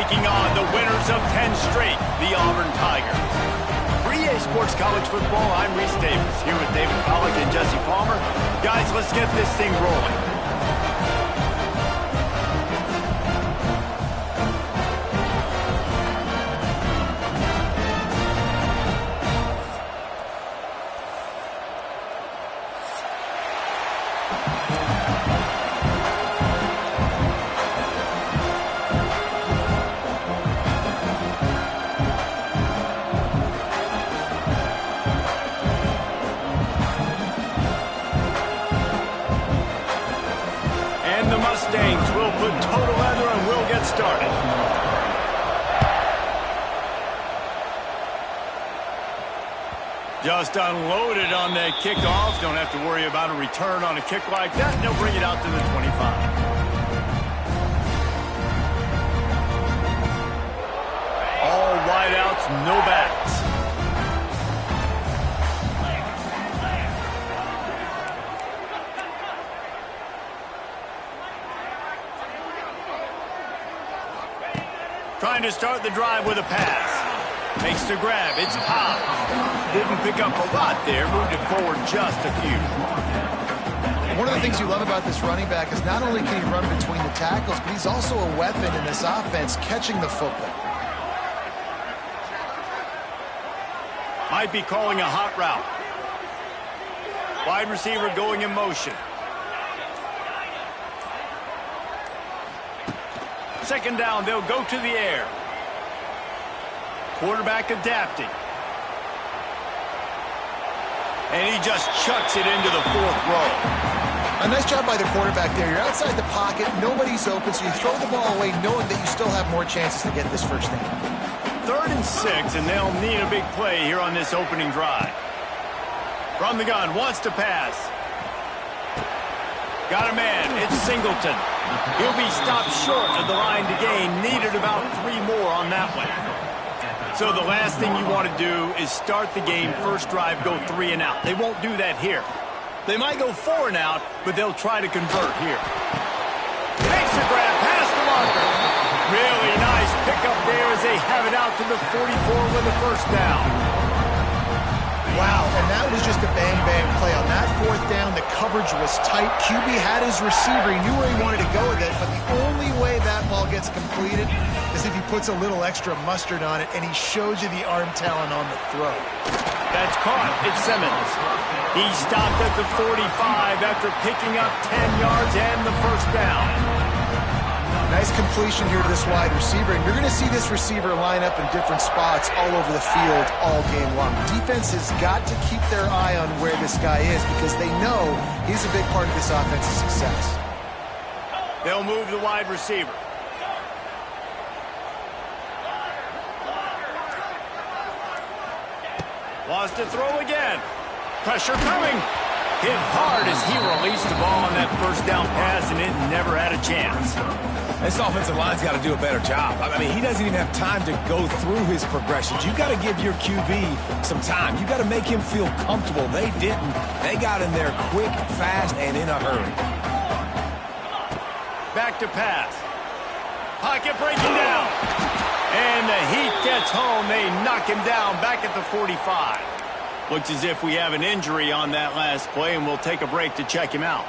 taking on the winners of 10 straight, the Auburn Tigers. For EA Sports College Football, I'm Reese Davis, here with David Pollack and Jesse Palmer. Guys, let's get this thing rolling. Mustangs will put total leather and we'll get started. Just unloaded on that kickoff. Don't have to worry about a return on a kick like that. They'll bring it out to the 25. All wideouts, no backs. Trying to start the drive with a pass. Makes the grab. It's Cobb. Didn't pick up a lot there. Moved it forward just a few. One of the things you love about this running back is not only can he run between the tackles, but he's also a weapon in this offense catching the football. Might be calling a hot route. Wide receiver going in motion. Second down, they'll go to the air. Quarterback adapting. And he just chucks it into the fourth row. A nice job by the quarterback there. You're outside the pocket, nobody's open, so you throw the ball away knowing that you still have more chances to get this first down. 3rd and 6, and they'll need a big play here on this opening drive. From the gun, wants to pass. Got a man, it's Singleton. He'll be stopped short of the line to gain. Needed about 3 more on that one. So the last thing you want to do is start the game, first drive, go 3 and out. They won't do that here. They might go 4 and out, but they'll try to convert here. Makes the grab, past the marker. Really nice pickup there as they have it out to the 44 with a first down. Wow, and that was just a bang-bang play. On that 4th down, the coverage was tight. QB had his receiver. He knew where he wanted to go with it, but the only way that ball gets completed is if he puts a little extra mustard on it, and he shows you the arm talent on the throw. That's caught. It's Simmons. He stopped at the 45 after picking up 10 yards and the first down. Nice completion here to this wide receiver, and you're going to see this receiver line up in different spots all over the field all game long. Defense has got to keep their eye on where this guy is because they know he's a big part of this offense's success. They'll move the wide receiver. Wants to throw again. Pressure coming. Hit hard as he released the ball on that first down pass, and it never had a chance. This offensive line's got to do a better job. I mean, he doesn't even have time to go through his progressions. You've got to give your QB some time. You've got to make him feel comfortable. They didn't. They got in there quick, fast, and in a hurry. Back to pass. Pocket breaking down. And the heat gets home. They knock him down back at the 45. Looks as if we have an injury on that last play, and we'll take a break to check him out.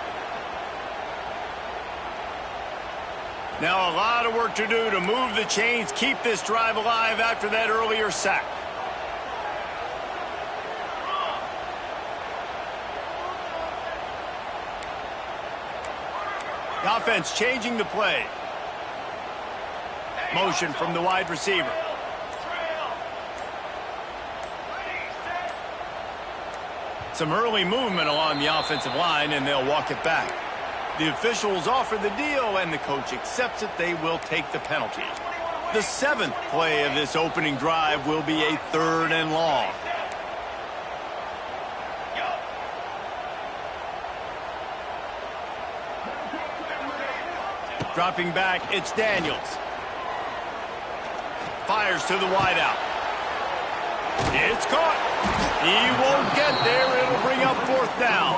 Now a lot of work to do to move the chains, keep this drive alive after that earlier sack. The offense changing the play. Motion from the wide receiver. Some early movement along the offensive line, and they'll walk it back. The officials offer the deal, and the coach accepts it. They will take the penalty. The 7th play of this opening drive will be a 3rd and long. Dropping back, it's Daniels. Fires to the wideout. It's caught. He won't get there. It'll bring up 4th down.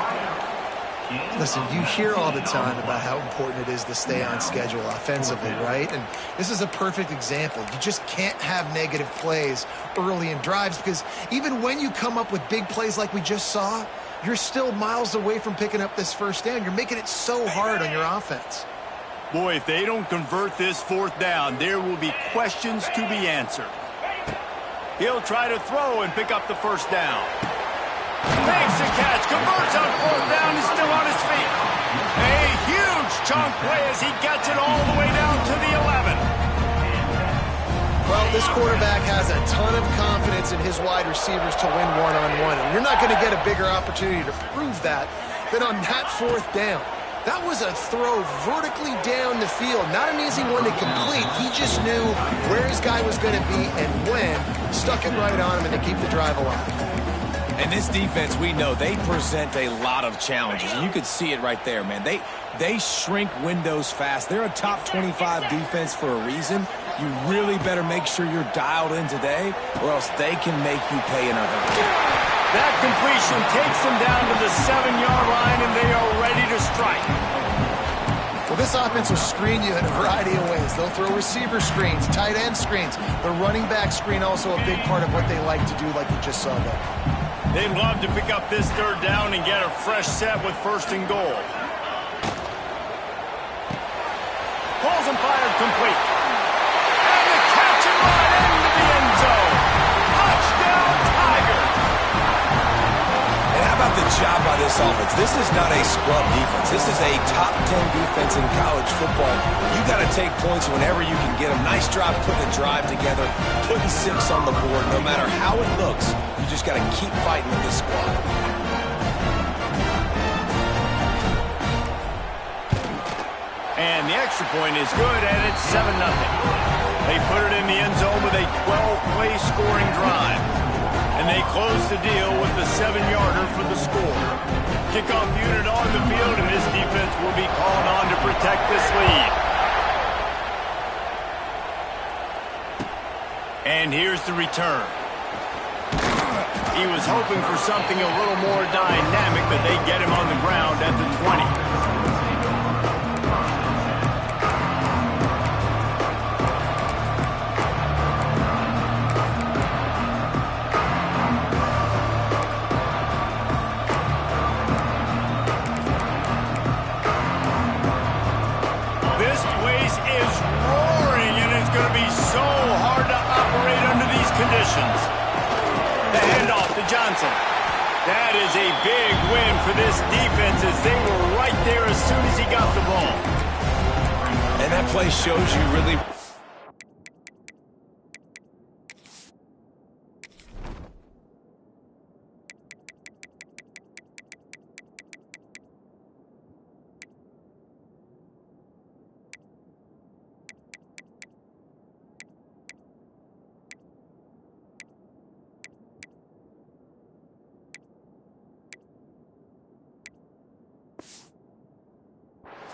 Listen, you hear all the time about how important it is to stay on schedule offensively, right? And this is a perfect example. You just can't have negative plays early in drives because even when you come up with big plays like we just saw, you're still miles away from picking up this first down. You're making it so hard on your offense. Boy, if they don't convert this fourth down, there will be questions to be answered. He'll try to throw and pick up the first down. Makes the catch, converts on fourth down, is still on his feet. A huge chunk play as he gets it all the way down to the 11. Well, this quarterback has a ton of confidence in his wide receivers to win one-on-one. And you're not going to get a bigger opportunity to prove that than on that fourth down. That was a throw vertically down the field. Not an easy one to complete. He just knew where his guy was going to be and when. Stuck it right on him and to keep the drive alive. And this defense, we know, they present a lot of challenges. And you could see it right there, man. They shrink windows fast. They're a top 25 defense for a reason. You really better make sure you're dialed in today, or else they can make you pay in a hurry. That completion takes them down to the 7-yard line, and they are ready to strike. Well, this offense will screen you in a variety of ways. They'll throw receiver screens, tight end screens. The running back screen also a big part of what they like to do, like you just saw there. They'd love to pick up this third down and get a fresh set with first and goal. Pulls and fired complete. And the catch and run into the end zone. Touchdown, Tigers. And how about the job by this offense? This is not a scrub defense. This is a top 10 defense in college football. You got to take points whenever you can get them. Nice job putting a drive together, putting 6 on the board. No matter how it looks, you just got to keep fighting with this squad. And the extra point is good, and it's 7-0. They put it in the end zone with a 12-play scoring drive. And they close the deal with the 7-yarder for the score. Kickoff unit on the field, and this defense will be called on to protect this lead. And here's the return. He was hoping for something a little more dynamic, but they get him on the ground at the 20. This place is roaring, and it's going to be so hard to operate under these conditions. The handoff to Johnson. That is a big win for this defense as they were right there as soon as he got the ball. And that play shows you really...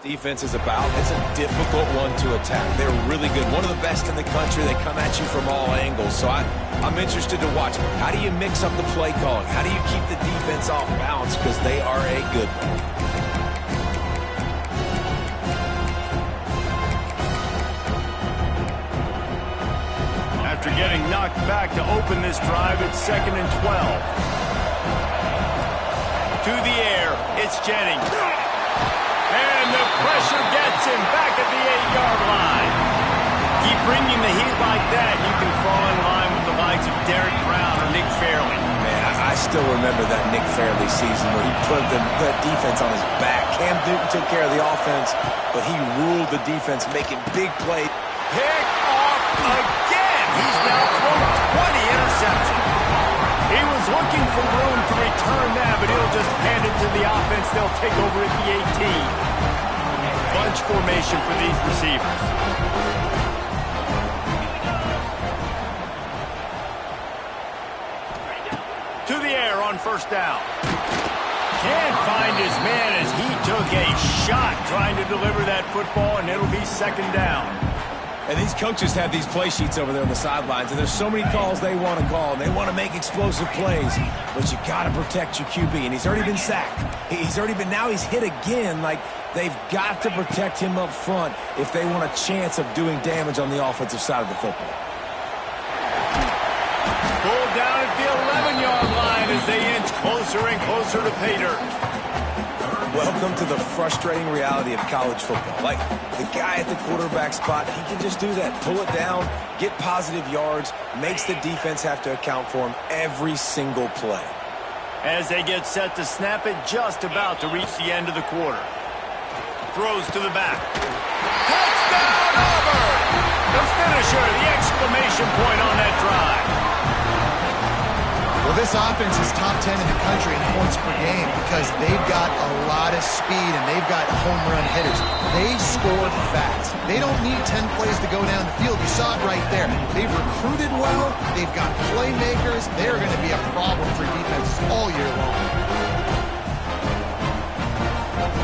defense is about. It's a difficult one to attack. They're really good. One of the best in the country. They come at you from all angles. So I'm interested to watch. How do you mix up the play calling? How do you keep the defense off balance? Because they are a good one. After getting knocked back to open this drive, it's 2nd and 12. To the air, it's Jennings. And the pressure gets him back at the 8-yard line. Keep bringing the heat like that, you can fall in line with the likes of Derek Brown or Nick Fairley. Man, I still remember that Nick Fairley season where he put the defense on his back. Cam Newton took care of the offense, but he ruled the defense, making big plays. Pick off again. He's now thrown 20 interceptions. He was looking for room to return that, but he'll just hand it to the offense. They'll take over at the 18. Bunch formation for these receivers. To the air on first down. Can't find his man as he took a shot trying to deliver that football, and it'll be 2nd down. And these coaches have these play sheets over there on the sidelines, and there's so many calls they want to call, and they want to make explosive plays, but you got to protect your QB, and he's already been sacked. Now he's hit again. Like, they've got to protect him up front if they want a chance of doing damage on the offensive side of the football. Pulled down at the 11-yard line as they inch closer and closer to pay dirt. Welcome to the frustrating reality of college football. Like, the guy at the quarterback spot, he can just do that. Pull it down, get positive yards, makes the defense have to account for him every single play. As they get set to snap it, just about to reach the end of the quarter. Throws to the back. Touchdown, Auburn! The finisher, the exclamation point on that drive. Well, this offense is top 10 in the country in points per game because they've got a lot of speed and they've got home run hitters. They score fast. They don't need 10 plays to go down the field. You saw it right there. They've recruited well. They've got playmakers. They're going to be a problem for defenses all year long.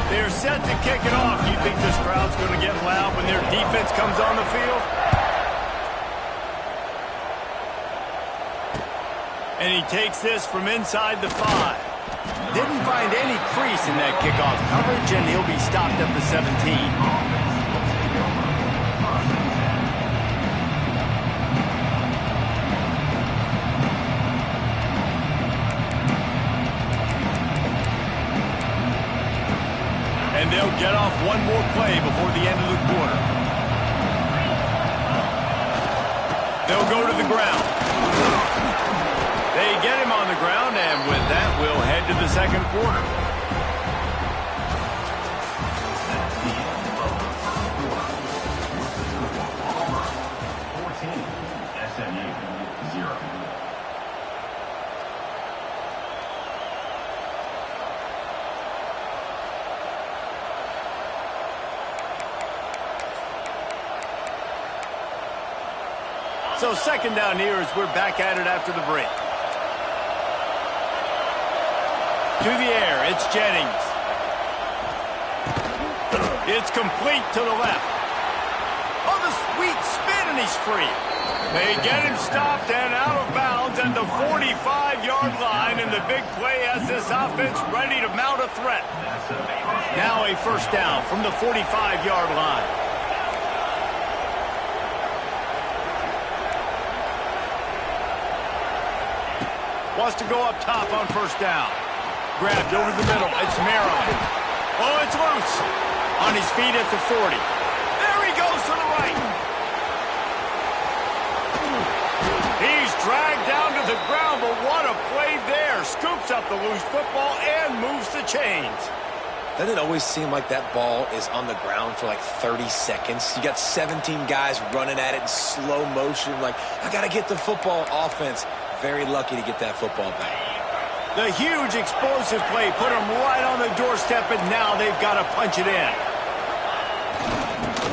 They're set to kick it off. You think this crowd's going to get loud when their defense comes on the field? And he takes this from inside the 5. Didn't find any crease in that kickoff coverage, and he'll be stopped at the 17. And they'll get off one more play before the end of the quarter. They'll go to the ground. They get him on the ground, and with that, we'll head to the second quarter. So second down here as we're back at it after the break. To the air, it's Jennings. It's complete to the left. Oh, the sweet spin, and he's free. They get him stopped and out of bounds at the 45-yard line, and the big play has this offense ready to mount a threat. Now a first down from the 45-yard line. Wants to go up top on first down. Grabbed over the middle. It's Maryland. Oh, it's loose. On his feet at the 40. There he goes to the right. He's dragged down to the ground, but what a play there. Scoops up the loose football and moves the chains. Doesn't it always seem like that ball is on the ground for like 30 seconds? You got 17 guys running at it in slow motion. Like, I got to get the football. Offense, very lucky to get that football back. The huge explosive play put them right on the doorstep, and now they've got to punch it in.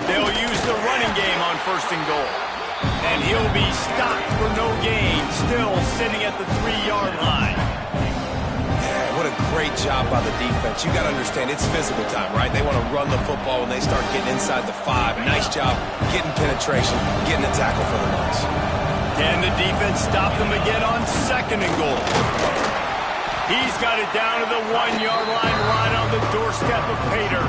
They'll use the running game on first and goal. And he'll be stopped for no gain, still sitting at the 3-yard line. Yeah, what a great job by the defense. You got to understand, it's physical time, right? They want to run the football when they start getting inside the 5. Nice job getting penetration, getting the tackle for the loss. Can the defense stop them again on second and goal? He's got it down to the 1-yard line, right on the doorstep of Pater.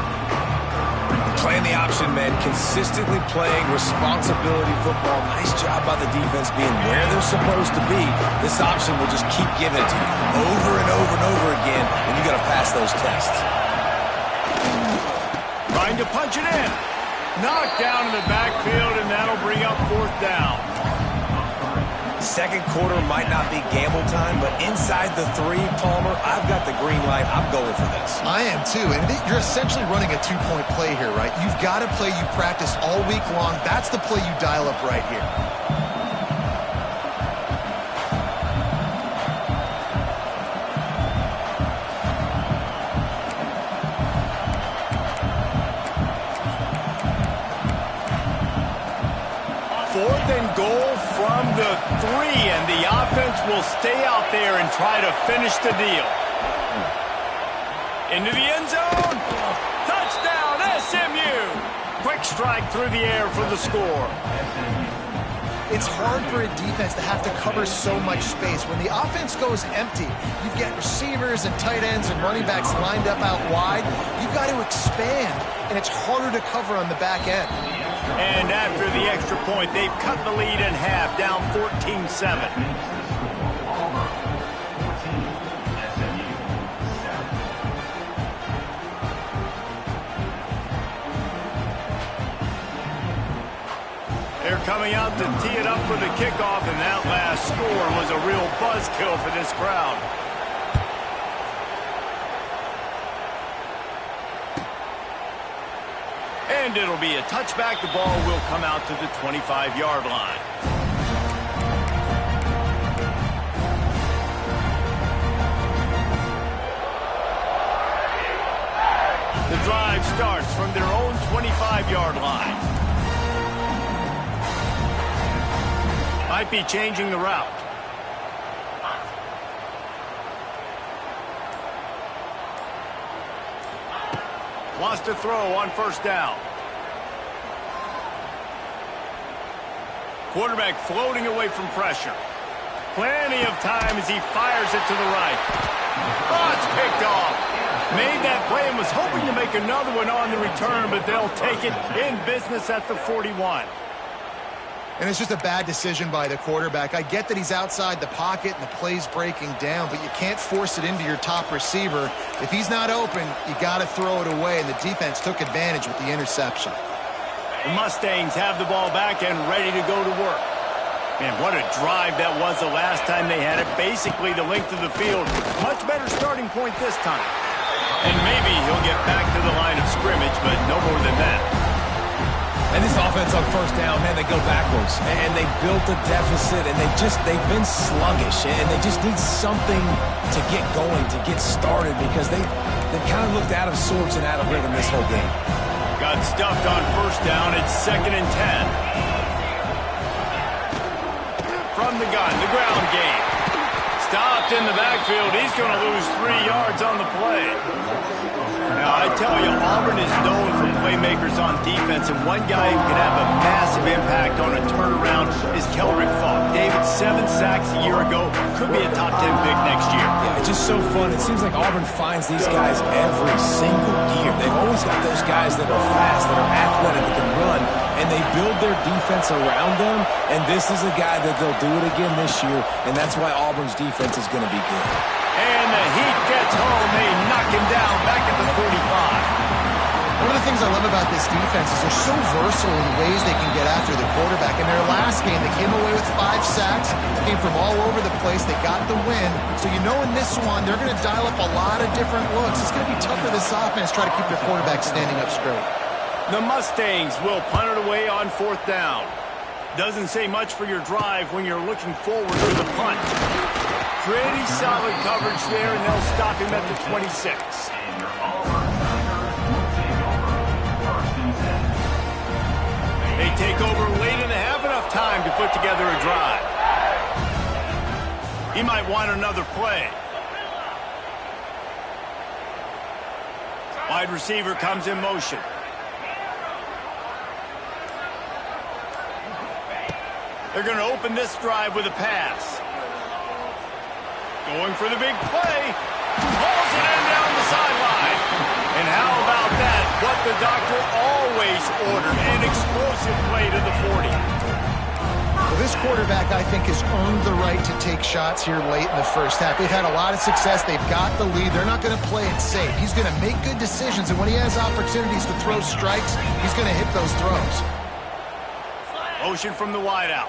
Playing the option, man. Consistently playing responsibility football. Nice job by the defense being where they're supposed to be. This option will just keep giving it to you over and over and over again, and you got to pass those tests. Trying to punch it in. Knocked down in the backfield, and that'll bring up fourth down. Second quarter might not be gamble time, but inside the 3, Palmer, I've got the green light. I'm going for this. I am too, and you're essentially running a 2-point play here, right? You've got a play you practice all week long. That's the play you dial up right here. Fourth and goal from the 3, and the offense will stay out there and try to finish the deal. Into the end zone. Touchdown, SMU. Quick Quick strike through the air for the score. It's hard for a defense to have to cover so much space. When the offense goes empty, you've got receivers and tight ends and running backs lined up out wide. You've got to expand, and it's harder to cover on the back end. And after the extra point, they've cut the lead in half, down 14-7. They're coming out to tee it up for the kickoff, and that last score was a real buzzkill for this crowd. And it'll be a touchback. The ball will come out to the 25-yard line. The drive starts from their own 25-yard line. Might be changing the route. Wants to throw on first down. Quarterback floating away from pressure. Plenty of time as he fires it to the right. Oh, it's picked off. Made that play and was hoping to make another one on the return, but they'll take it in business at the 41. And it's just a bad decision by the quarterback. I get that he's outside the pocket and the play's breaking down, but you can't force it into your top receiver. If he's not open, you got to throw it away, and the defense took advantage with the interception. The Mustangs have the ball back and ready to go to work. Man, what a drive that was the last time they had it. Basically the length of the field. Much better starting point this time. And maybe he'll get back to the line of scrimmage, but no more than that. And this offense on first down, man, they go backwards. And they built a deficit, and they've been sluggish. And they just need something to get going, to get started, because they've kind of looked out of sorts and out of rhythm this whole game. Got stuffed on first down. It's 2nd and 10. From the gun, the ground game. Stopped in the backfield. He's going to lose 3 yards on the play. Now, I tell you, Auburn is known for playmakers on defense, and one guy who can have a massive impact on a turnaround is Keldrick Falk. David, 7 sacks a year ago, could be a top 10 pick next year. Yeah, it's just so fun. It seems like Auburn finds these guys every single year. They've always got those guys that are fast, that are athletic, that can run, and they build their defense around them, and this is a guy that they'll do it again this year, and that's why Auburn's defense is going to be good. And the heat gets home. They knock him down back at the 45. One of the things I love about this defense is they're so versatile in ways they can get after the quarterback. In their last game, they came away with 5 sacks, came from all over the place. They got the win. So you know in this one, they're going to dial up a lot of different looks. It's going to be tough for this offense to try to keep their quarterback standing up straight. The Mustangs will punt it away on 4th down. Doesn't say much for your drive when you're looking forward to the punt. Pretty solid coverage there, and they'll stop him at the 26. They take over late in the half, enough time to put together a drive. He might want another play. Wide receiver comes in motion. They're going to open this drive with a pass. Going for the big play. Hauls it in down the sideline. And how about that? What the doctor always ordered. An explosive play to the 40. Well, this quarterback, I think, has earned the right to take shots here late in the first half. They've had a lot of success. They've got the lead. They're not going to play it safe. He's going to make good decisions, and when he has opportunities to throw strikes, he's going to hit those throws. Motion from the wideout.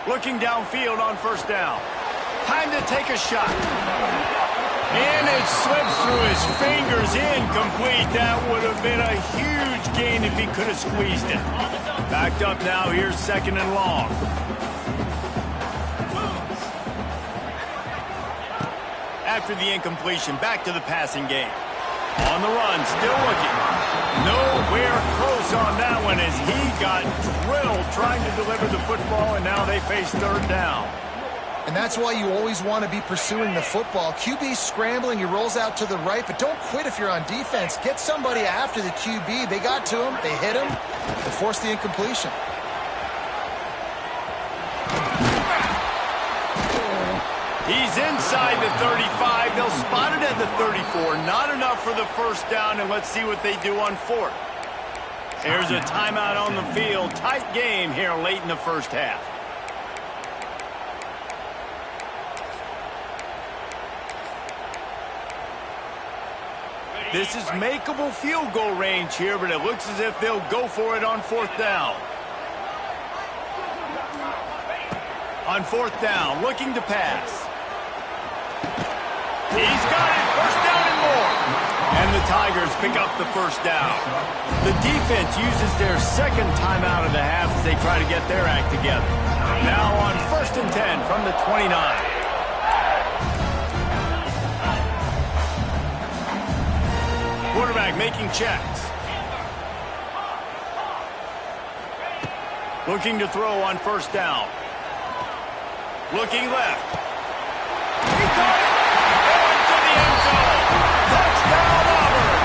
Looking downfield on first down. Time to take a shot. And it slips through his fingers. Incomplete. That would have been a huge gain if he could have squeezed it. Backed up now. Here's 2nd and long. After the incompletion, back to the passing game. On the run, still looking. Nowhere close on that one as he got drilled trying to deliver the football, and now they face 3rd down. And that's why you always want to be pursuing the football. QB scrambling, he rolls out to the right, but don't quit if you're on defense. Get somebody after the QB. They got to him, they hit him, and forced the incompletion. He's inside the 35. They'll spot it at the 34. Not enough for the first down, and let's see what they do on fourth. There's a timeout on the field. Tight game here late in the first half. This is makeable field goal range here, but it looks as if they'll go for it on fourth down. On fourth down, looking to pass. He's got it, first down and more. And the Tigers pick up the first down. The defense uses their second timeout of the half as they try to get their act together. Now on 1st and 10 from the 29. Quarterback making checks. Looking to throw on first down. Looking left. He caught it. Going to the end zone. Touchdown, Auburn.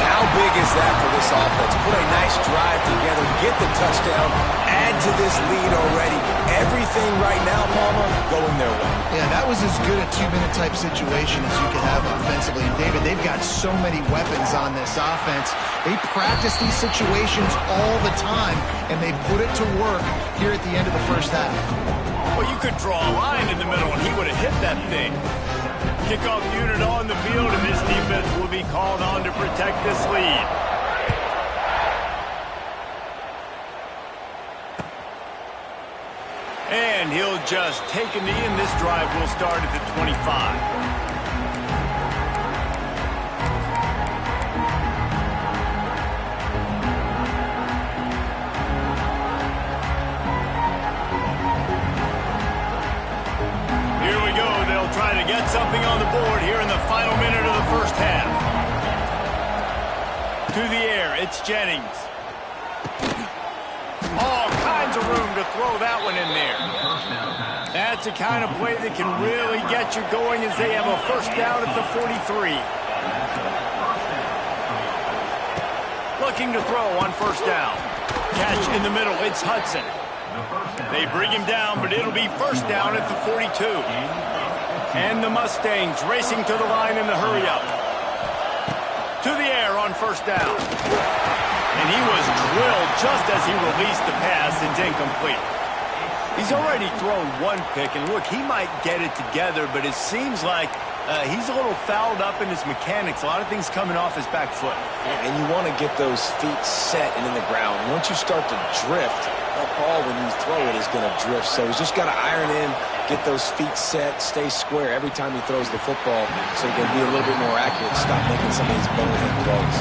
How big is that for this offense? Put a nice drive together, get the touchdown, add to this lead already. Everything right now, Palmer, going their way. Yeah, that was as good a two-minute type situation as you could have offensively. And David, they've got so many weapons on this offense. They practice these situations all the time, and they put it to work here at the end of the first half. Well, you could draw a line in the middle, and he would have hit that thing. Kickoff unit on the field, and this defense will be called on to protect this lead. And he'll just take a knee, and this drive will start at the 25. Try to get something on the board here in the final minute of the first half. To the air, it's Jennings. All kinds of room to throw that one in there. That's the kind of play that can really get you going as they have a first down at the 43. Looking to throw on first down. Catch in the middle, it's Hudson. They bring him down, but it'll be first down at the 42. And the Mustangs racing to the line in the hurry-up. To the air on first down. And he was drilled just as he released the pass. It's incomplete. He's already thrown one pick, and look, he might get it together, but it seems like he's a little fouled up in his mechanics. A lot of things coming off his back foot. Yeah, and you want to get those feet set and in the ground. Once you start to drift, that ball, when you throw it, is going to drift. So he's just got to iron in, get those feet set, stay square every time he throws the football so he can be a little bit more accurate, stop making some of these bonehead throws.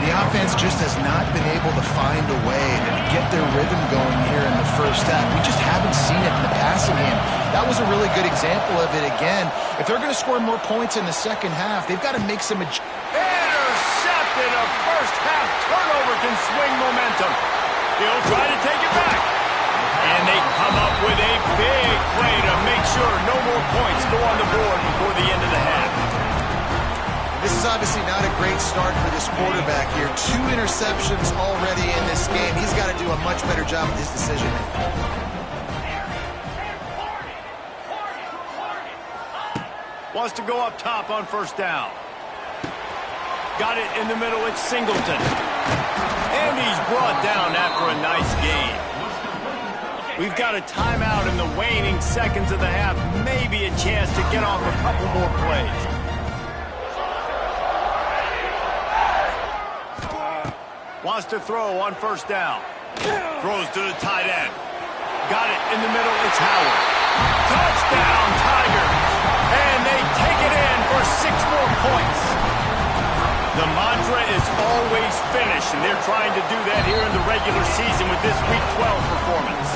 The offense just has not been able to find a way to get their rhythm going here in the first half. We just haven't seen it in the passing game. That was a really good example of it again. If they're going to score more points in the second half, they've got to make some adjustments. Intercepted. A first half turnover can swing momentum. He'll try to take it back. And they come up with a big play to make sure no more points go on the board before the end of the half. This is obviously not a great start for this quarterback here. 2 interceptions already in this game. He's got to do a much better job with his decision. Wants to go up top on first down. Got it in the middle. It's Singleton. And he's brought down after a nice gain. We've got a timeout in the waning seconds of the half. Maybe a chance to get off a couple more plays. Wants to throw on first down. Throws to the tight end. Got it in the middle. It's Howard. Touchdown, Tigers. And they take it in for 6 more points. The mantra is always finish, and they're trying to do that here in the regular season with this Week 12 performance.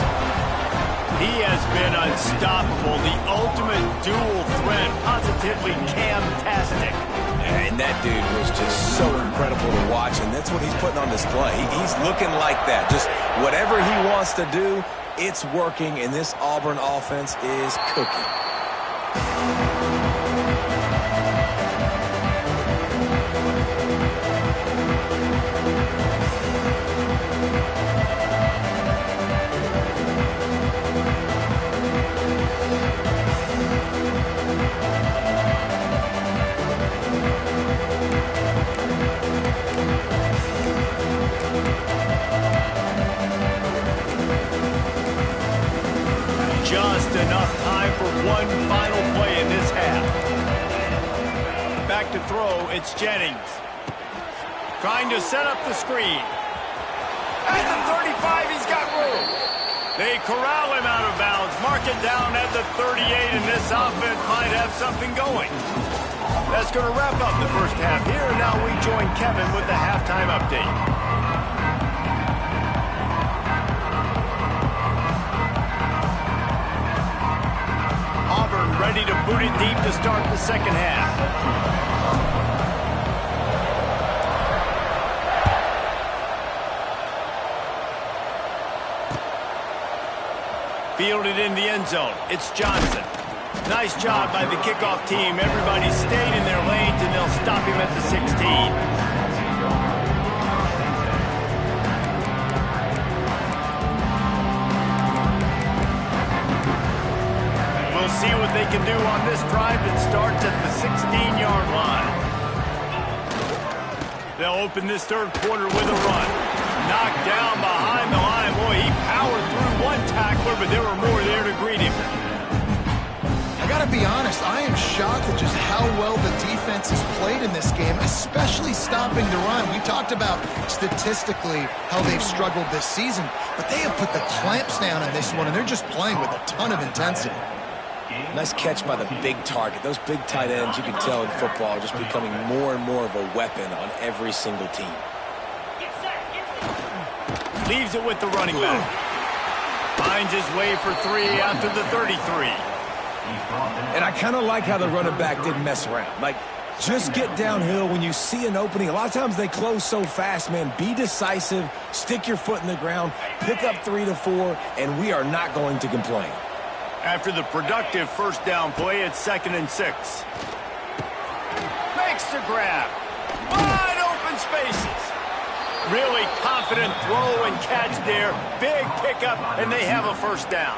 He has been unstoppable, the ultimate dual threat, positively Cam-tastic. And that dude was just so incredible to watch, and that's what he's putting on display. He's looking like that. Just whatever he wants to do, it's working, and this Auburn offense is cooking. Just enough time for one final play in this half. Back to throw, it's Jennings. Trying to set up the screen. At the 35, he's got room. They corral him out of bounds, mark it down at the 38, and this offense might have something going. That's going to wrap up the first half here. Now we join Kevin with the halftime update. Ready to boot it deep to start the second half. Fielded in the end zone. It's Johnson. Nice job by the kickoff team. Everybody stayed in their lanes, and they'll stop him at the 16. See what they can do on this drive that starts at the 16-yard line. They'll open this third quarter with a run. Knocked down behind the line. Boy, he powered through one tackler, but there were more there to greet him. I got to be honest, I am shocked at just how well the defense has played in this game, especially stopping the run. We talked about statistically how they've struggled this season, but they have put the clamps down in this one, and they're just playing with a ton of intensity. Nice catch by the big target. Those big tight ends, you can tell in football, are just becoming more and more of a weapon on every single team. Leaves it with the running back. Finds his way for 3 after the 33. And I kind of like how the running back didn't mess around. Like, just get downhill when you see an opening. A lot of times they close so fast, man. Be decisive, stick your foot in the ground, pick up 3 to 4, and we are not going to complain. After the productive first down play, it's 2nd and 6. Makes the grab. Wide open spaces. Really confident throw and catch there. Big pickup, and they have a first down.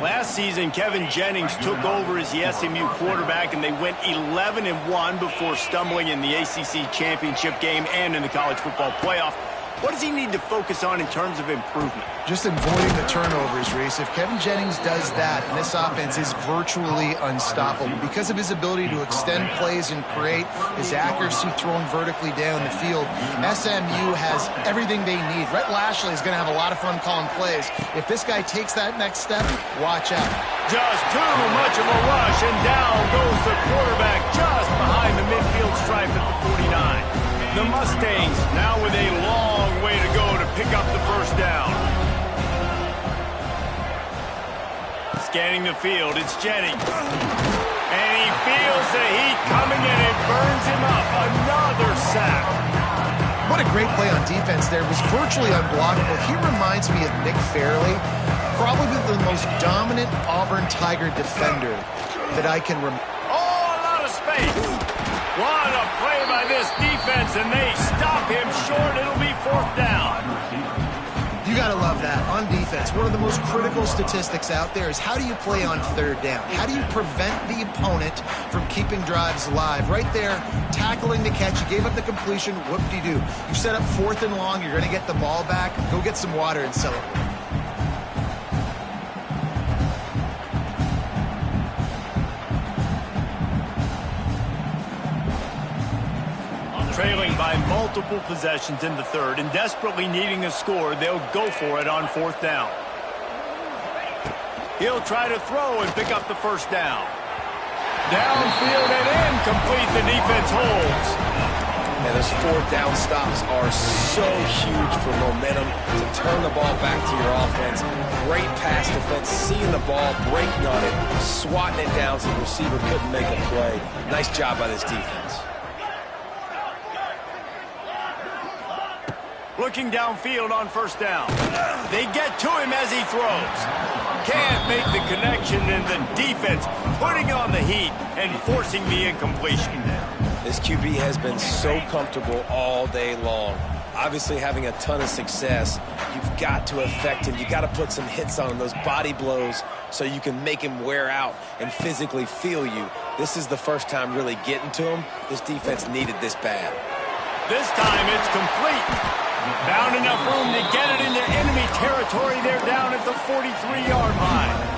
Last season, Kevin Jennings took over as the SMU quarterback, and they went 11-1 before stumbling in the ACC championship game and in the college football playoff. What does he need to focus on in terms of improvement? Just avoiding the turnovers, Reese. If Kevin Jennings does that, and this offense is virtually unstoppable because of his ability to extend plays and create, his accuracy throwing vertically down the field, SMU has everything they need. Rhett Lashley is going to have a lot of fun calling plays. If this guy takes that next step, watch out. Just too much of a rush, and down goes the quarterback just behind the midfield stripe at the 49. The Mustangs now with a long way to go to pick up the first down. Scanning the field, it's Jennings. And he feels the heat coming and it burns him up. Another sack. What a great play on defense there. It was virtually unblockable. He reminds me of Nick Fairley, probably the most dominant Auburn Tiger defender that I can remember. Oh, a lot of space. What a play by this defense, and they stop him short. It'll be 4th down. You got to love that on defense. One of the most critical statistics out there is how do you play on 3rd down? How do you prevent the opponent from keeping drives alive? Right there, tackling the catch. You gave up the completion. Whoop-de-doo. You set up 4th and long. You're going to get the ball back. Go get some water and celebrate. Trailing by multiple possessions in the 3rd and desperately needing a score, they'll go for it on 4th down. He'll try to throw and pick up the first down. Downfield and incomplete. The defense holds. And those fourth down stops are so huge for momentum to turn the ball back to your offense. Great pass defense, seeing the ball, breaking on it, swatting it down so the receiver couldn't make a play. Nice job by this defense. Looking downfield on first down. They get to him as he throws. Can't make the connection, and the defense putting on the heat and forcing the incompletion. This QB has been so comfortable all day long. Obviously having a ton of success. You've got to affect him. You got to put some hits on him, those body blows, so you can make him wear out and physically feel you. This is the first time really getting to him. This defense needed this bad. This time it's complete. Found enough room to get it into enemy territory. They're down at the 43-yard line.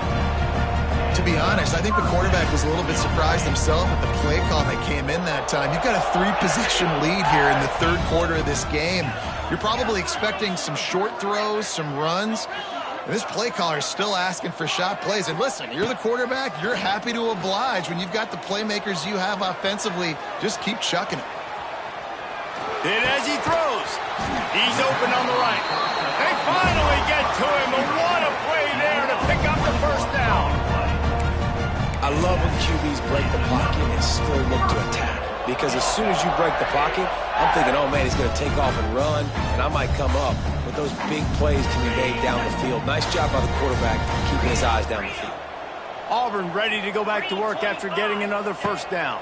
To be honest, I think the quarterback was a little bit surprised himself at the play call that came in that time. You've got a 3-possession lead here in the third quarter of this game. You're probably expecting some short throws, some runs. And this play caller is still asking for shot plays. And listen, you're the quarterback. You're happy to oblige. When you've got the playmakers you have offensively, just keep chucking it. And as he throws, he's open on the right. They finally get to him. And what a play there to pick up the first down. I love when QBs break the pocket and still look to attack. Because as soon as you break the pocket, I'm thinking, oh, man, he's going to take off and run, and I might come up. But those big plays can be made down the field. Nice job by the quarterback keeping his eyes down the field. Auburn ready to go back to work after getting another first down.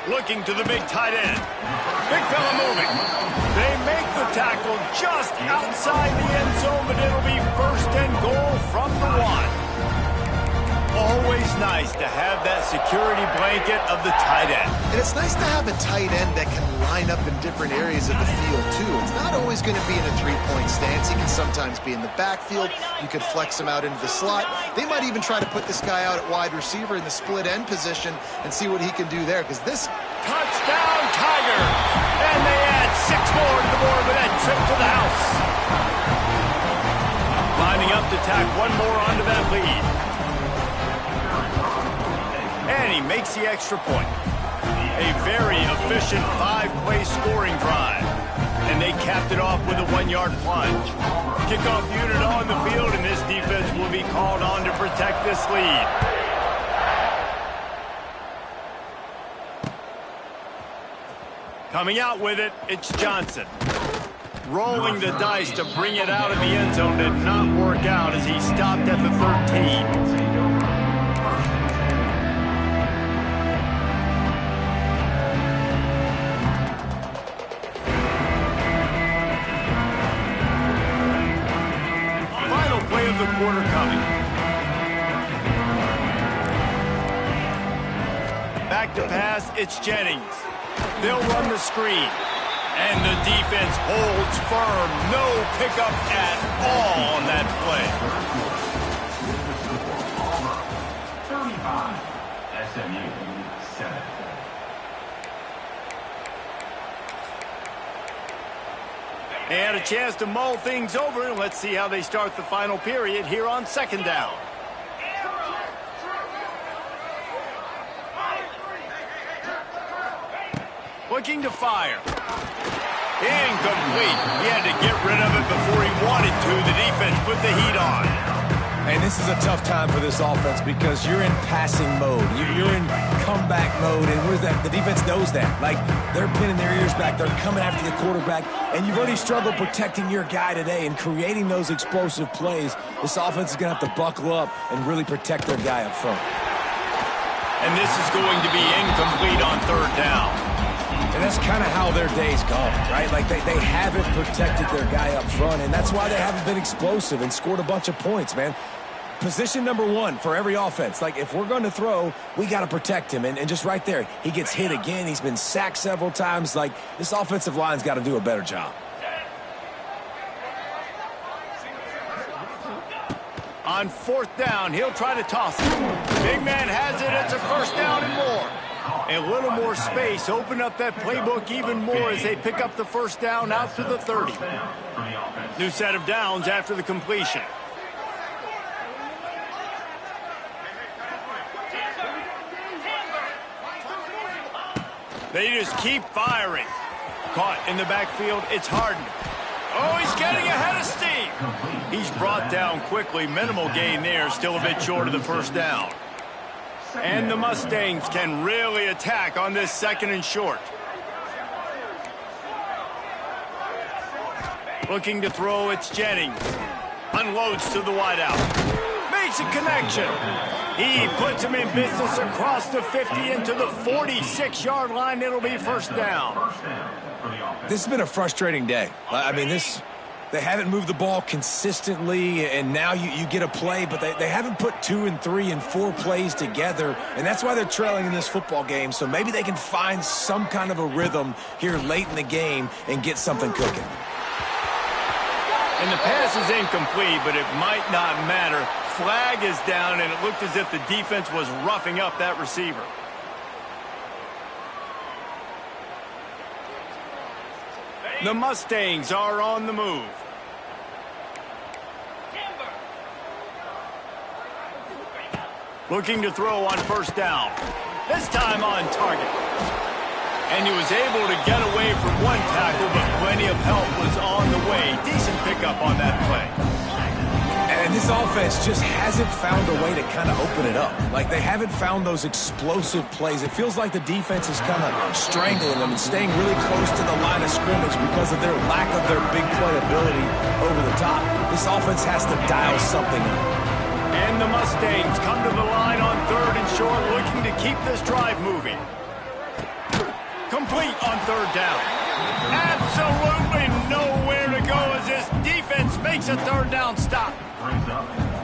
Looking to the big tight end. Big fella moving. They make the tackle just outside the end zone, but it'll be first and goal from the 1. Always nice to have that security blanket of the tight end. And it's nice to have a tight end that can line up in different areas of the field, too. It's not always going to be in a three-point stance. He can sometimes be in the backfield. You could flex him out into the slot. They might even try to put this guy out at wide receiver in the split end position and see what he can do there, because this... Touchdown, Tiger! And they add 6 more to the board with that trip to the house. Lining up to tack one more onto that lead. And he makes the extra point. A very efficient 5-play scoring drive. And they capped it off with a 1-yard plunge. Kickoff unit on the field, and this defense will be called on to protect this lead. Coming out with it, it's Johnson. Rolling the dice to bring it out of the end zone did not work out as he stopped at the 13. Play of the quarter coming. Back to pass, it's Jennings. They'll run the screen. And the defense holds firm. No pickup at all on that play. 35, SMU 7. They had a chance to mull things over, and let's see how they start the final period here on second down. Looking to fire. Incomplete. He had to get rid of it before he wanted to. The defense put the heat on. And this is a tough time for this offense because you're in passing mode. You're in comeback mode, and the defense knows that. Like, they're pinning their ears back. They're coming after the quarterback, and you've already struggled protecting your guy today and creating those explosive plays. This offense is going to have to buckle up and really protect their guy up front. And this is going to be incomplete on third down. And that's kind of how their day's gone, right? Like, they haven't protected their guy up front, and that's why they haven't been explosive and scored a bunch of points, man. Position number 1 for every offense. Like, if we're going to throw, we got to protect him. And just right there, he gets hit again. He's been sacked several times. Like, this offensive line's got to do a better job. On fourth down, he'll try to toss it. Big man has it. It's a first down and more. A little more space. Open up that playbook even more as they pick up the first down out to the 30. New set of downs after the completion. They just keep firing. Caught in the backfield, it's Harden. Oh, he's getting ahead of steam. He's brought down quickly. Minimal gain there, still a bit short of the first down. And the Mustangs can really attack on this 2nd and short. Looking to throw, it's Jennings. Unloads to the wideout. Makes a connection. He puts him in business across the 50 into the 46-yard line. It'll be first down. This has been a frustrating day. I mean, they haven't moved the ball consistently, and now you get a play, but they haven't put 2 and 3 and 4 plays together, and that's why they're trailing in this football game. So maybe they can find some kind of a rhythm here late in the game and get something cooking. And the pass is incomplete, but it might not matter. Flag is down, and it looked as if the defense was roughing up that receiver. The Mustangs are on the move. Looking to throw on first down. This time on target. And he was able to get away from one tackle, but plenty of help was on the way. Decent pickup on that play. And this offense just hasn't found a way to kind of open it up. Like, they haven't found those explosive plays. It feels like the defense is kind of strangling them and staying really close to the line of scrimmage because of their lack of their big play ability over the top. This offense has to dial something up. And the Mustangs come to the line on 3rd and short, looking to keep this drive moving. Complete on 3rd down. Absolutely nowhere to go as this defense makes a 3rd down stop.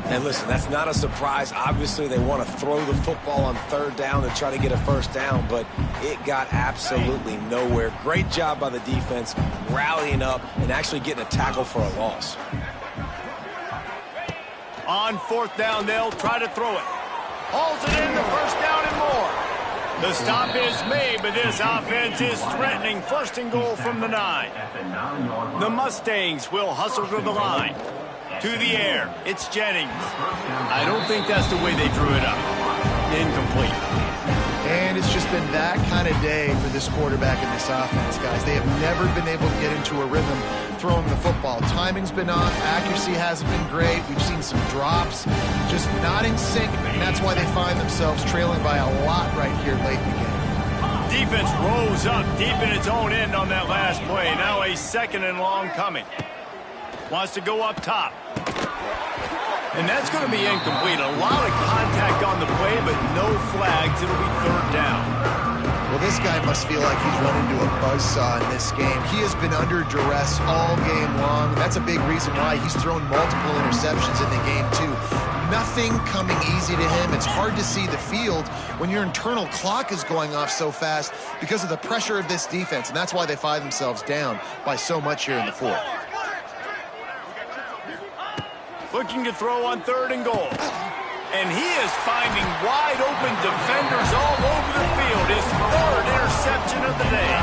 And listen, that's not a surprise. Obviously, they want to throw the football on 3rd down and try to get a first down, but it got absolutely nowhere. Great job by the defense rallying up and actually getting a tackle for a loss. On 4th down, they'll try to throw it. Hauls it in, the first down and more. The stop is made, but this offense is threatening. 1st and goal from the 9. The Mustangs will hustle to the line. To the air, it's Jennings. I don't think that's the way they drew it up. Incomplete. And it's just been that kind of day for this quarterback and this offense, guys. They have never been able to get into a rhythm throwing the football. Timing's been off. Accuracy hasn't been great. We've seen some drops. Just not in sync, and that's why they find themselves trailing by a lot right here late in the game. Defense rose up deep in its own end on that last play. Now a 2nd and long coming. Wants to go up top. And that's going to be incomplete. A lot of contact on the play, but no flags. It'll be 3rd down. Well, this guy must feel like he's run into a buzzsaw in this game. He has been under duress all game long. And that's a big reason why he's thrown multiple interceptions in the game, too. Nothing coming easy to him. It's hard to see the field when your internal clock is going off so fast because of the pressure of this defense. And that's why they find themselves down by so much here in the 4th. Looking to throw on 3rd and goal. And he is finding wide open defenders all over the field. His 3rd interception of the day.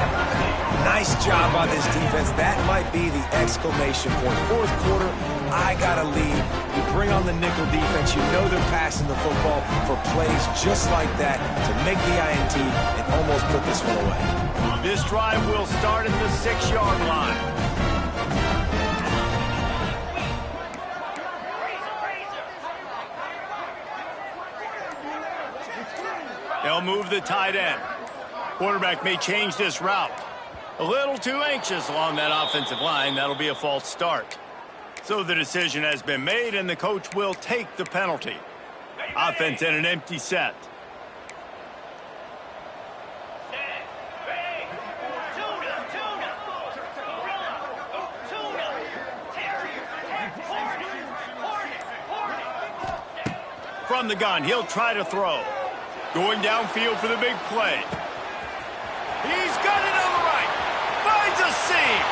Nice job by this defense. That might be the exclamation point. 4th quarter, I got a lead. You bring on the nickel defense. You know they're passing the football for plays just like that to make the INT and almost put this one away. This drive will start at the 6-yard line. They'll move the tight end. Quarterback may change this route. A little too anxious along that offensive line. That'll be a false start. So the decision has been made, and the coach will take the penalty. Offense in an empty set. From the gun, he'll try to throw. Going downfield for the big play. He's got it on the right. Finds a seam.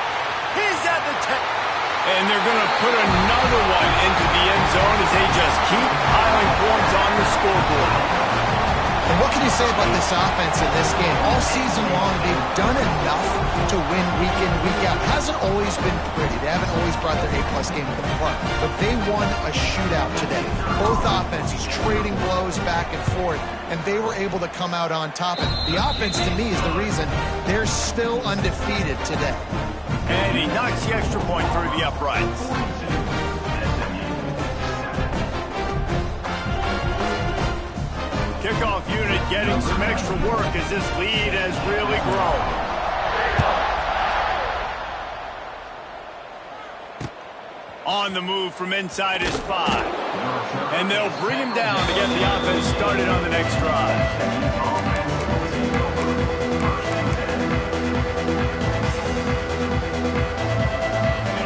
He's at the 10. And they're going to put another one into the end zone as they just keep piling points on the scoreboard. And what can you say about this offense in this game? All season long, they've done enough to win week in, week out. It hasn't always been pretty. They haven't always brought their A-plus game to the park. But they won a shootout today. Both offenses trading blows back and forth, and they were able to come out on top. And the offense, to me, is the reason they're still undefeated today. And he knocks the extra point through the uprights. Kickoff unit getting some extra work as this lead has really grown. On the move from inside his 5. And they'll bring him down to get the offense started on the next drive.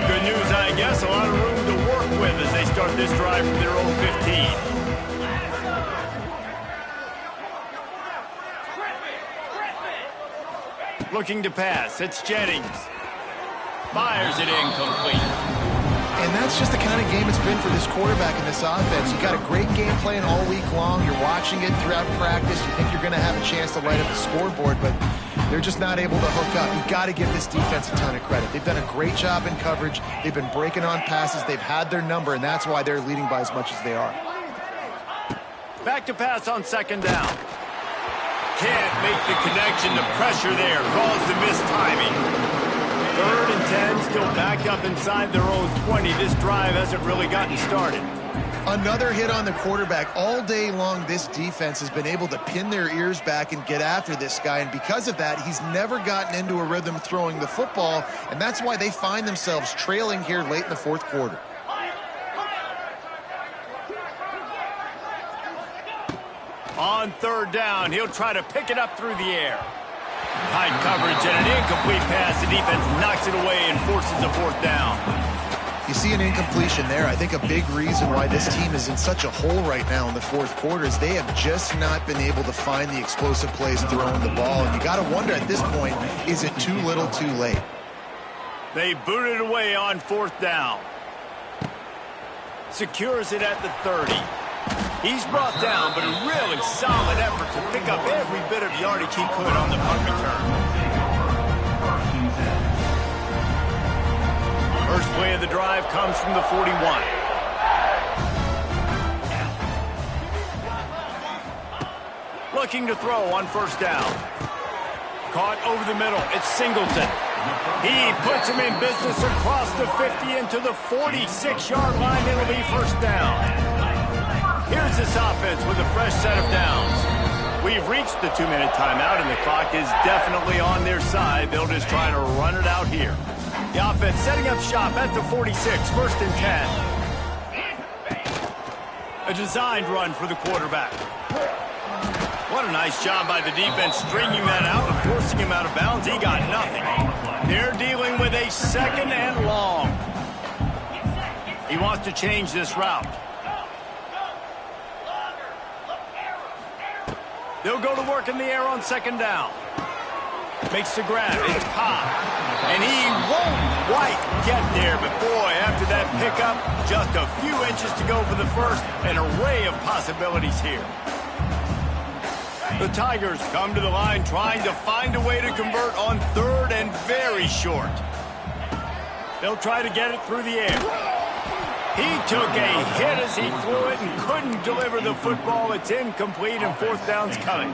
Good news, I guess. A lot of room to work with as they start this drive from their own 15. Looking to pass. It's Jennings. Fires it incomplete. And that's just the kind of game it's been for this quarterback in this offense. You got a great game plan all week long. You're watching it throughout practice. You think you're going to have a chance to light up the scoreboard, but they're just not able to hook up. You've got to give this defense a ton of credit. They've done a great job in coverage. They've been breaking on passes. They've had their number, and that's why they're leading by as much as they are. Back to pass on second down. Can't make the connection. The pressure there caused the missed timing. 3rd and 10, still backed up inside their own 20. This drive hasn't really gotten started. Another hit on the quarterback. All day long, this defense has been able to pin their ears back and get after this guy, and because of that, he's never gotten into a rhythm throwing the football, and that's why they find themselves trailing here late in the 4th quarter. On 3rd down, he'll try to pick it up through the air. Tight coverage and an incomplete pass. The defense knocks it away and forces a 4th down. You see an incompletion there. I think a big reason why this team is in such a hole right now in the 4th quarter is they have just not been able to find the explosive plays throwing the ball. And you got to wonder at this point, is it too little too late? They boot it away on 4th down. Secures it at the 30. He's brought down, but a really solid effort to pick up every bit of yardage he could on the punt return. First play of the drive comes from the 41. Looking to throw on 1st down. Caught over the middle. It's Singleton. He puts him in business across the 50 into the 46-yard line. It'll be 1st down. Here's this offense with a fresh set of downs. We've reached the 2-minute timeout, and the clock is definitely on their side. They'll just try to run it out here. The offense setting up shop at the 46, 1st and 10. A designed run for the quarterback. What a nice job by the defense stringing that out and forcing him out of bounds. He got nothing. They're dealing with a 2nd and long. He wants to change this route. They'll go to work in the air on 2nd down. Makes the grab. It's Cobb. And he won't quite get there. But, boy, after that pickup, just a few inches to go for the first. An array of possibilities here. The Tigers come to the line trying to find a way to convert on 3rd and very short. They'll try to get it through the air. He took a hit as he threw it and couldn't deliver the football. It's incomplete, and 4th down's coming.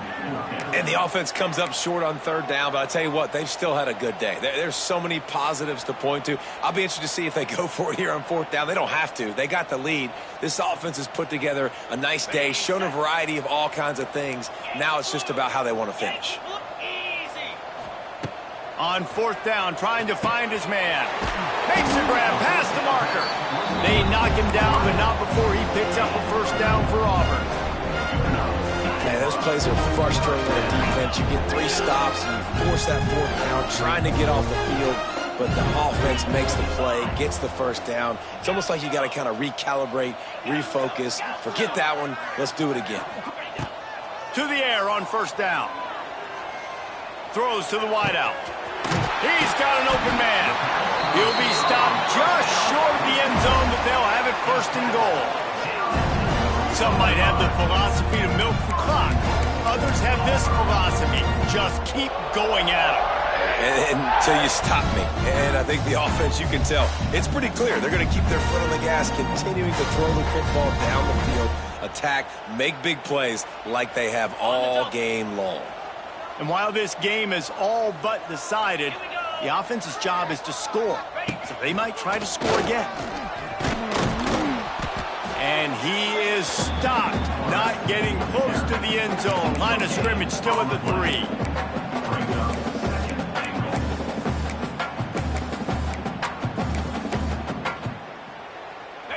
And the offense comes up short on 3rd down, but I tell you what, they've still had a good day. There's so many positives to point to. I'll be interested to see if they go for it here on 4th down. They don't have to. They got the lead. This offense has put together a nice day, shown a variety of all kinds of things. Now it's just about how they want to finish. On 4th down, trying to find his man. Makes the grab past the marker. They knock him down, but not before he picks up a 1st down for Auburn. Man, those plays are frustrating to the defense. You get 3 stops, and you force that 4th down, trying to get off the field, but the offense makes the play, gets the 1st down. It's almost like you got to kind of recalibrate, refocus. Forget that one. Let's do it again. To the air on 1st down. Throws to the wideout. He's got an open man. He'll be stopped just short of the end zone, but they'll have it 1st and goal. Some might have the philosophy to milk the clock. Others have this philosophy. Just keep going at them. Until you stop me. And I think the offense, you can tell, it's pretty clear. They're going to keep their foot on the gas, continuing to throw the football down the field, attack, make big plays like they have all game long. And while this game is all but decided, the offense's job is to score. So they might try to score again. And he is stopped, not getting close to the end zone. Line of scrimmage still at the 3.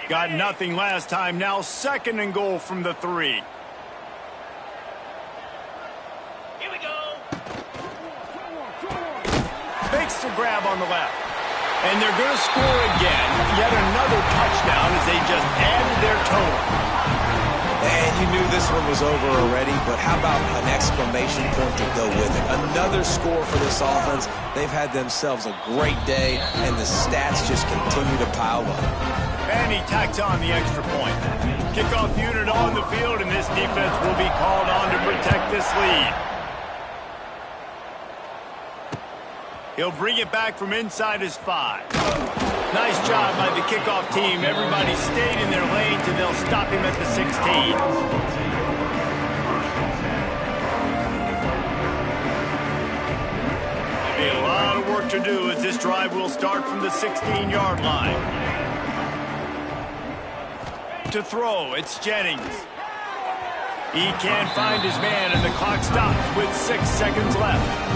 Got nothing last time. Now 2nd and goal from the 3. Here we go. Makes the grab on the left. And they're going to score again. Yet another touchdown as they just added their total. And you knew this one was over already, but how about an exclamation point to go with it? Another score for this offense. They've had themselves a great day, and the stats just continue to pile up. And he tacks on the extra point. Kickoff unit on the field, and this defense will be called on to protect this lead. He'll bring it back from inside his 5. Nice job by the kickoff team. Everybody stayed in their lanes, and they'll stop him at the 16. Be a lot of work to do as this drive will start from the 16-yard line. To throw, it's Jennings. He can't find his man, and the clock stops with 6 seconds left.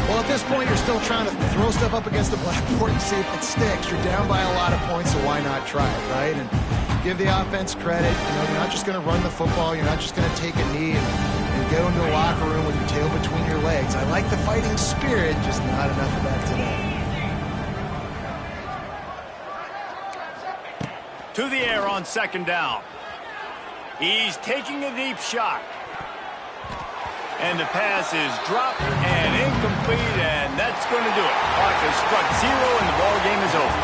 Well, at this point, you're still trying to throw stuff up against the blackboard and see if it sticks. You're down by a lot of points, so why not try it, right? And give the offense credit. You know, you're not just going to run the football. You're not just going to take a knee and go into the locker room with your tail between your legs. I like the fighting spirit, just not enough of that today. To the air on 2nd down. He's taking a deep shot. And the pass is dropped and incomplete, and that's going to do it. Clock has struck 0, and the ball game is over.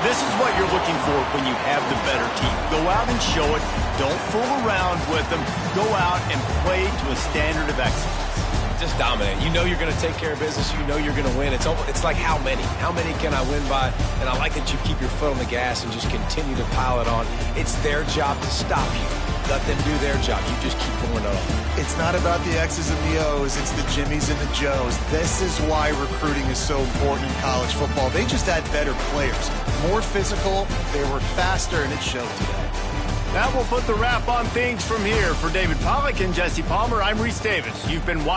This is what you're looking for when you have the better team. Go out and show it. Don't fool around with them. Go out and play to a standard of excellence. Just dominate. You know you're going to take care of business. You know you're going to win. It's like how many? How many can I win by? And I like that you keep your foot on the gas and just continue to pile it on. It's their job to stop you. Let them do their job. You just keep going on. It's not about the X's and the O's. It's the Jimmies and the Joes. This is why recruiting is so important in college football. They just had better players. More physical. They were faster, and it showed today. That will put the wrap on things from here. For David Pollack and Jesse Palmer, I'm Reese Davis. You've been watching.